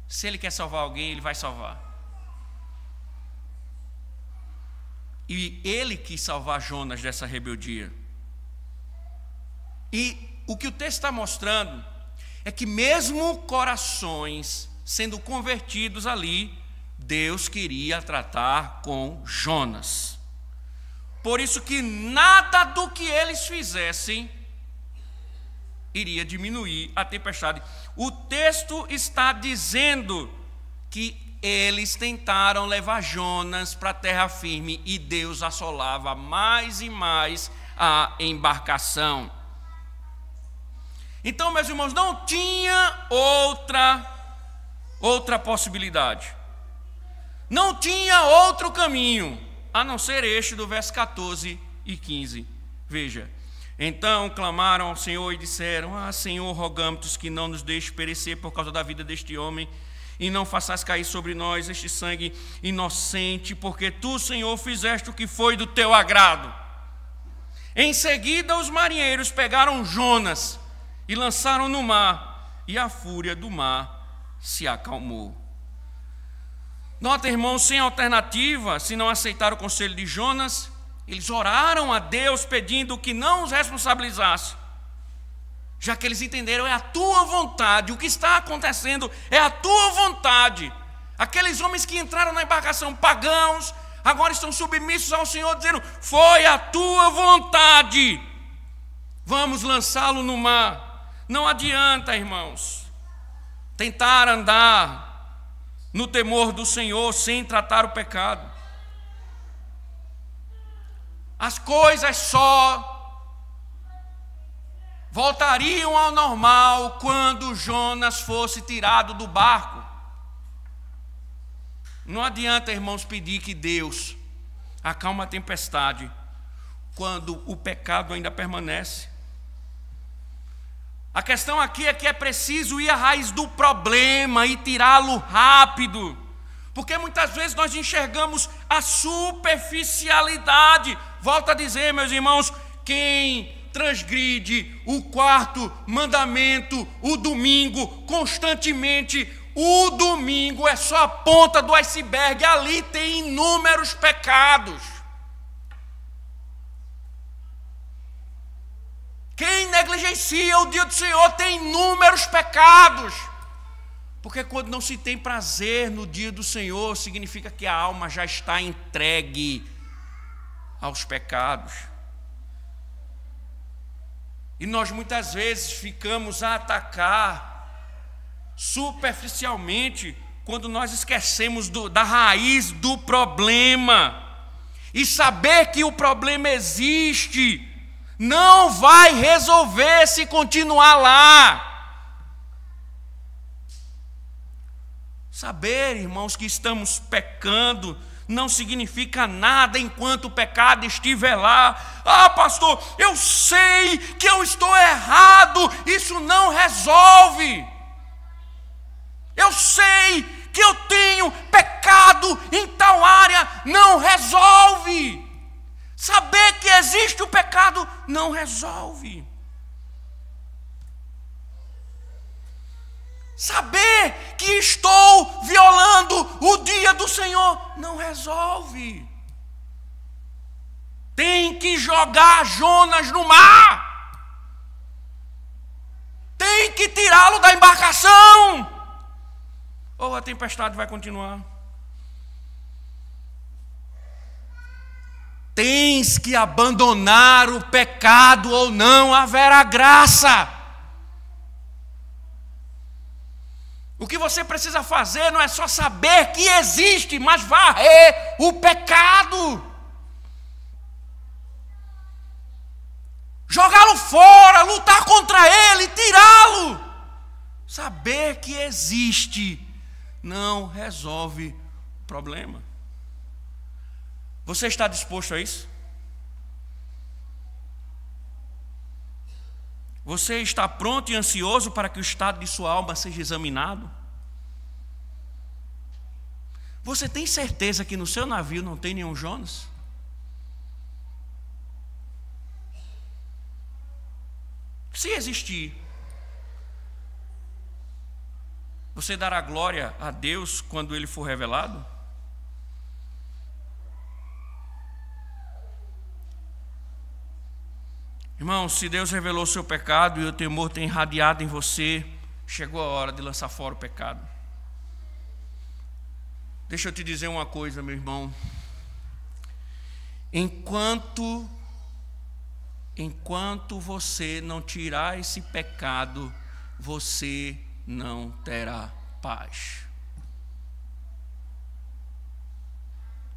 Se Ele quer salvar alguém, Ele vai salvar. E Ele quis salvar Jonas dessa rebeldia. E o que o texto está mostrando é que mesmo corações sendo convertidos ali, Deus queria tratar com Jonas. Por isso que nada do que eles fizessem iria diminuir a tempestade. O texto está dizendo que eles tentaram levar Jonas para a terra firme e Deus assolava mais e mais a embarcação. Então, meus irmãos, não tinha outra possibilidade. Não tinha outro caminho, a não ser este do verso 14 e 15. Veja. Então clamaram ao Senhor e disseram: Ah, Senhor, rogamos-te que não nos deixe perecer por causa da vida deste homem, e não faças cair sobre nós este sangue inocente, porque tu, Senhor, fizeste o que foi do teu agrado. Em seguida, os marinheiros pegaram Jonas e lançaram no mar, e a fúria do mar se acalmou. Nota, irmãos, sem alternativa, se não aceitar o conselho de Jonas, eles oraram a Deus pedindo que não os responsabilizasse, já que eles entenderam: é a tua vontade, o que está acontecendo é a tua vontade. Aqueles homens que entraram na embarcação pagãos, agora estão submissos ao Senhor, dizendo: foi a tua vontade, vamos lançá-lo no mar. Não adianta, irmãos, tentar andar no temor do Senhor sem tratar o pecado. As coisas só voltariam ao normal quando Jonas fosse tirado do barco. Não adianta, irmãos, pedir que Deus acalme a tempestade quando o pecado ainda permanece. A questão aqui é que é preciso ir à raiz do problema e tirá-lo rápido, porque muitas vezes nós enxergamos a superficialidade. Volto a dizer, meus irmãos, quem transgride o quarto mandamento, o domingo, constantemente, o domingo é só a ponta do iceberg, ali tem inúmeros pecados. Quem negligencia o dia do Senhor tem inúmeros pecados. Porque quando não se tem prazer no dia do Senhor, significa que a alma já está entregue aos pecados. E nós muitas vezes ficamos a atacar superficialmente quando nós esquecemos da raiz do problema. E saber que o problema existe não vai resolver se continuar lá. Saber, irmãos, que estamos pecando não significa nada enquanto o pecado estiver lá. Ah, pastor, eu sei que eu estou errado, isso não resolve. Eu sei que eu tenho pecado em tal área, não resolve. Saber que existe o pecado não resolve. Saber que estou violando o dia do Senhor não resolve. Tem que jogar Jonas no mar. Tem que tirá-lo da embarcação. Ou a tempestade vai continuar. Tens que abandonar o pecado ou não haverá graça. O que você precisa fazer não é só saber que existe, mas varrer o pecado. Jogá-lo fora, lutar contra ele, tirá-lo. Saber que existe não resolve o problema. Você está disposto a isso? Você está pronto e ansioso para que o estado de sua alma seja examinado? Você tem certeza que no seu navio não tem nenhum Jonas? Se existir, você dará glória a Deus quando ele for revelado? Irmão, se Deus revelou o seu pecado e o temor tem irradiado em você, chegou a hora de lançar fora o pecado. Deixa eu te dizer uma coisa, meu irmão. Enquanto enquanto você não tirar esse pecado, você não terá paz.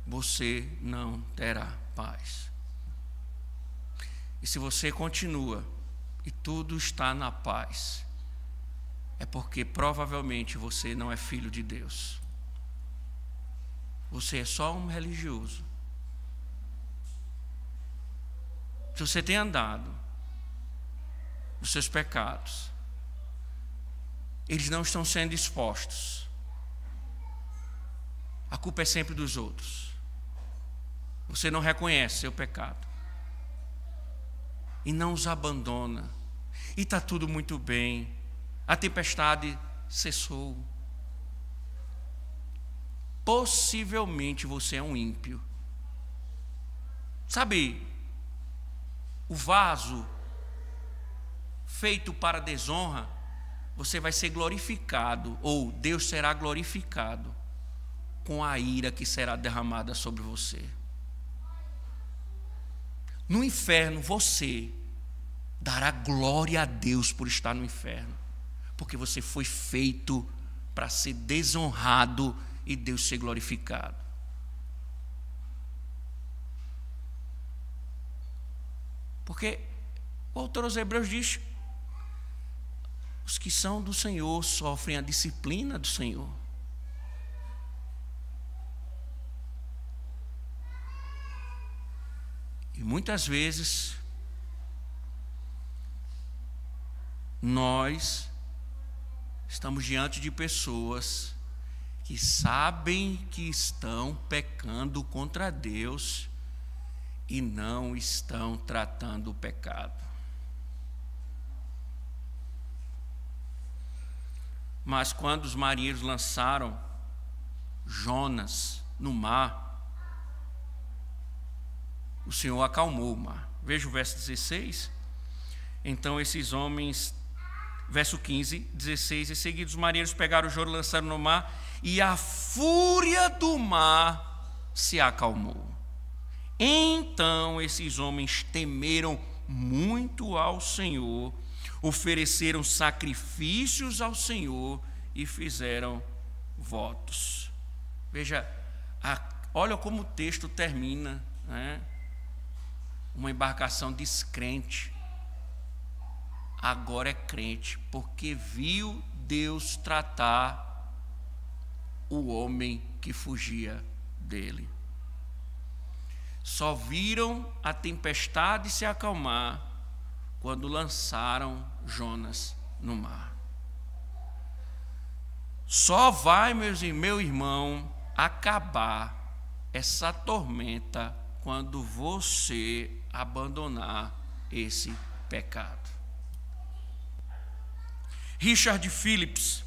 Você não terá paz. E se você continua e tudo está na paz, é porque provavelmente você não é filho de Deus. Você é só um religioso. Se você tem andado nos seus pecados, eles não estão sendo expostos. A culpa é sempre dos outros. Você não reconhece seu pecado e não os abandona, e está tudo muito bem, a tempestade cessou. Possivelmente você é um ímpio. Sabe, o vaso feito para desonra, você vai ser glorificado, ou Deus será glorificado com a ira que será derramada sobre você. No inferno, você dará glória a Deus por estar no inferno, porque você foi feito para ser desonrado e Deus ser glorificado. Porque o autor aos Hebreus diz: os que são do Senhor sofrem a disciplina do Senhor. E muitas vezes nós estamos diante de pessoas que sabem que estão pecando contra Deus e não estão tratando o pecado. Mas quando os marinheiros lançaram Jonas no mar, o Senhor acalmou o mar. Veja o verso 16. Então esses homens, verso 15, 16, em seguida os marinheiros pegaram o Jonas, lançaram no mar, e a fúria do mar se acalmou. Então esses homens temeram muito ao Senhor, ofereceram sacrifícios ao Senhor e fizeram votos. Veja, olha como o texto termina, né? Uma embarcação descrente agora é crente, porque viu Deus tratar o homem que fugia dele. Só viram a tempestade se acalmar quando lançaram Jonas no mar. Só vai, meu irmão, acabar essa tormenta quando você abandonar esse pecado. Richard Phillips,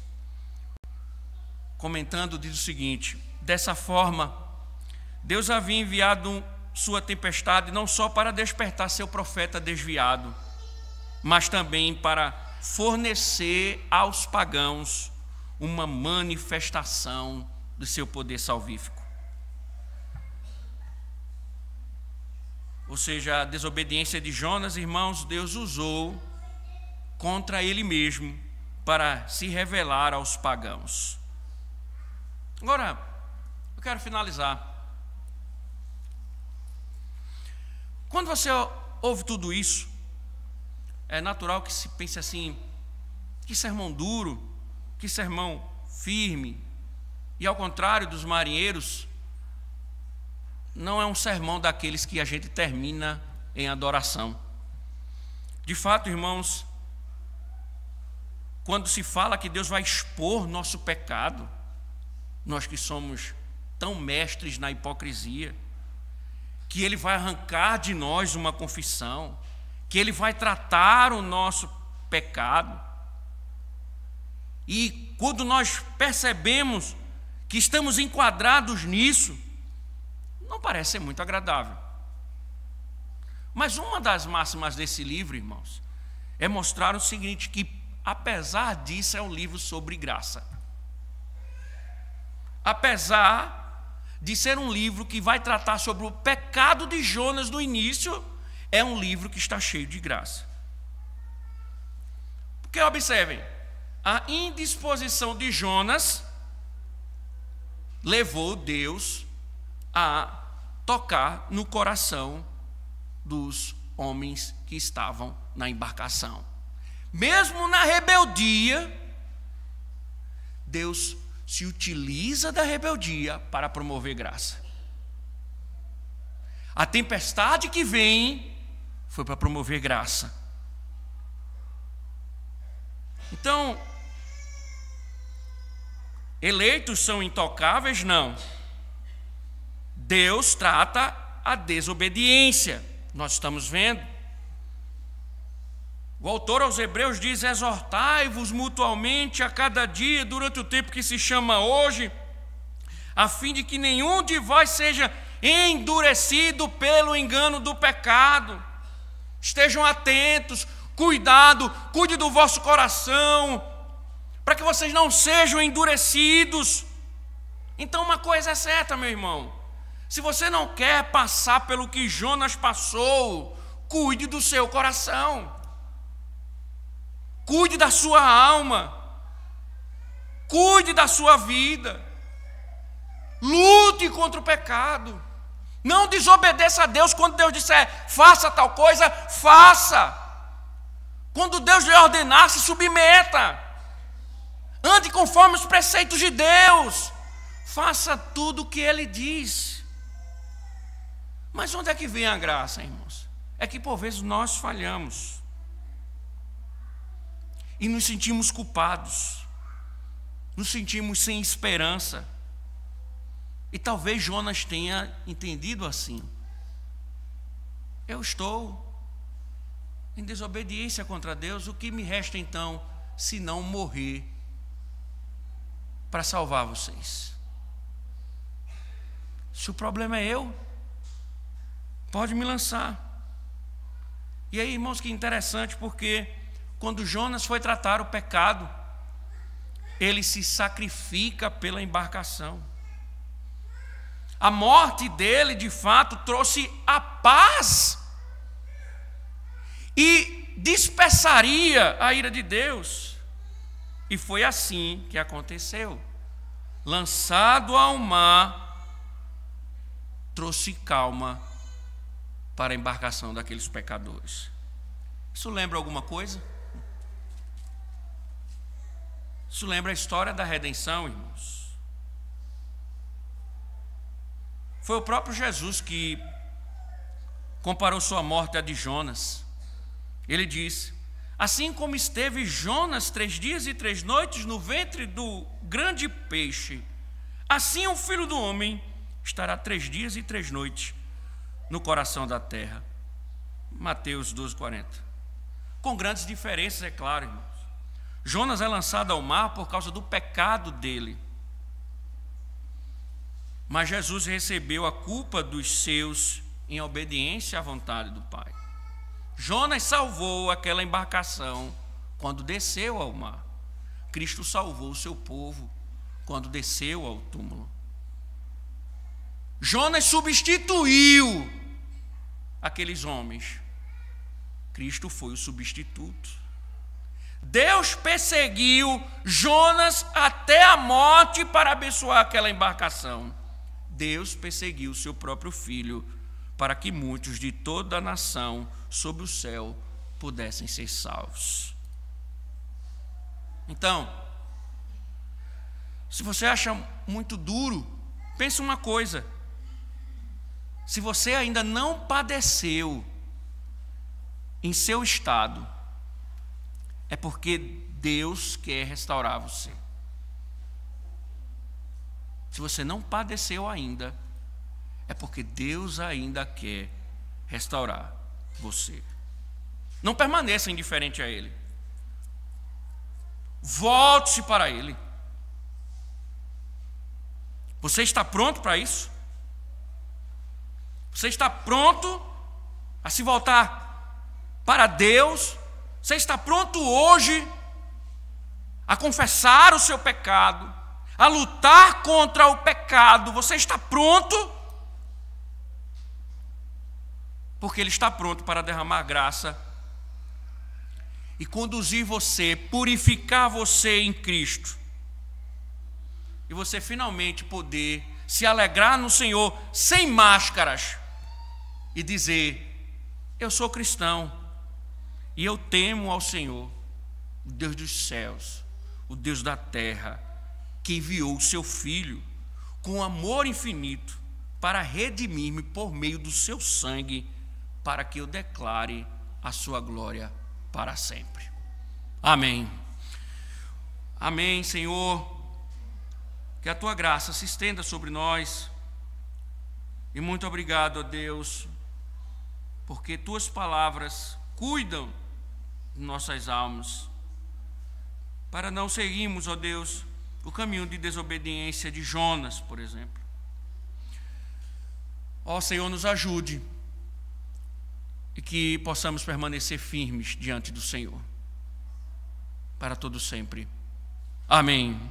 comentando, diz o seguinte: dessa forma, Deus havia enviado sua tempestade não só para despertar seu profeta desviado, mas também para fornecer aos pagãos uma manifestação do seu poder salvífico. Ou seja, a desobediência de Jonas, irmãos, Deus usou contra ele mesmo para se revelar aos pagãos. Agora, eu quero finalizar. Quando você ouve tudo isso, é natural que se pense assim: que sermão duro, que sermão firme. E ao contrário dos marinheiros, não é um sermão daqueles que a gente termina em adoração. De fato, irmãos, quando se fala que Deus vai expor nosso pecado, nós que somos tão mestres na hipocrisia, que Ele vai arrancar de nós uma confissão, que Ele vai tratar o nosso pecado. E quando nós percebemos que estamos enquadrados nisso, não parece ser muito agradável. Mas uma das máximas desse livro, irmãos, é mostrar o seguinte: que apesar disso é um livro sobre graça. Apesar de ser um livro que vai tratar sobre o pecado de Jonas no início, é um livro que está cheio de graça. Porque observem, a indisposição de Jonas levou Deus a tocar no coração dos homens que estavam na embarcação. Mesmo na rebeldia, Deus se utiliza da rebeldia para promover graça. A tempestade que vem foi para promover graça. Então, eleitos são intocáveis? Não. Deus trata a desobediência. Nós estamos vendo. O autor aos Hebreus diz: exortai-vos mutualmente a cada dia, durante o tempo que se chama hoje, a fim de que nenhum de vós seja endurecido pelo engano do pecado. Estejam atentos, cuide do vosso coração, para que vocês não sejam endurecidos. Então uma coisa é certa, meu irmão, se você não quer passar pelo que Jonas passou, cuide do seu coração. Cuide da sua alma, cuide da sua vida, lute contra o pecado, não desobedeça a Deus. Quando Deus disser faça tal coisa, faça. Quando Deus lhe ordenar, se submeta, ande conforme os preceitos de Deus, faça tudo o que Ele diz. Mas onde é que vem a graça, irmãos? É que por vezes nós falhamos e nos sentimos culpados, nos sentimos sem esperança. E talvez Jonas tenha entendido assim: eu estou em desobediência contra Deus, o que me resta então, se não morrer para salvar vocês? Se o problema é eu, pode me lançar. E aí, irmãos, que interessante, porque quando Jonas foi tratar o pecado, ele se sacrifica pela embarcação. A morte dele, de fato, trouxe a paz e dispersaria a ira de Deus. E foi assim que aconteceu. Lançado ao mar, trouxe calma para a embarcação daqueles pecadores. Isso lembra alguma coisa? Isso lembra a história da redenção, irmãos. Foi o próprio Jesus que comparou sua morte à de Jonas. Ele disse: assim como esteve Jonas 3 dias e 3 noites no ventre do grande peixe, assim o Filho do Homem estará 3 dias e 3 noites no coração da terra. Mateus 12:40. Com grandes diferenças, é claro, irmãos. Jonas é lançado ao mar por causa do pecado dele. Mas Jesus recebeu a culpa dos seus em obediência à vontade do Pai. Jonas salvou aquela embarcação quando desceu ao mar. Cristo salvou o seu povo quando desceu ao túmulo. Jonas substituiu aqueles homens. Cristo foi o substituto. Deus perseguiu Jonas até a morte para abençoar aquela embarcação. Deus perseguiu o seu próprio filho para que muitos de toda a nação sob o céu pudessem ser salvos. Então, se você acha muito duro, pense uma coisa: se você ainda não padeceu em seu estado, é porque Deus quer restaurar você. Se você não padeceu ainda, é porque Deus ainda quer restaurar você. Não permaneça indiferente a Ele. Volte-se para Ele. Você está pronto para isso? Você está pronto a se voltar para Deus? Você está pronto hoje a confessar o seu pecado, a lutar contra o pecado? Você está pronto? porque Ele está pronto para derramar graça e conduzir você, purificar você em Cristo, e você finalmente poder se alegrar no Senhor sem máscaras e dizer: eu sou cristão e eu temo ao Senhor, o Deus dos céus, o Deus da terra, que enviou o seu Filho com amor infinito para redimir-me por meio do seu sangue, para que eu declare a sua glória para sempre. Amém. Amém, Senhor. Que a tua graça se estenda sobre nós. E muito obrigado, ó Deus, porque tuas palavras cuidam de nossas almas, para não seguirmos, ó Deus, o caminho de desobediência de Jonas, por exemplo. Ó Senhor, nos ajude e que possamos permanecer firmes diante do Senhor para todo sempre. Amém.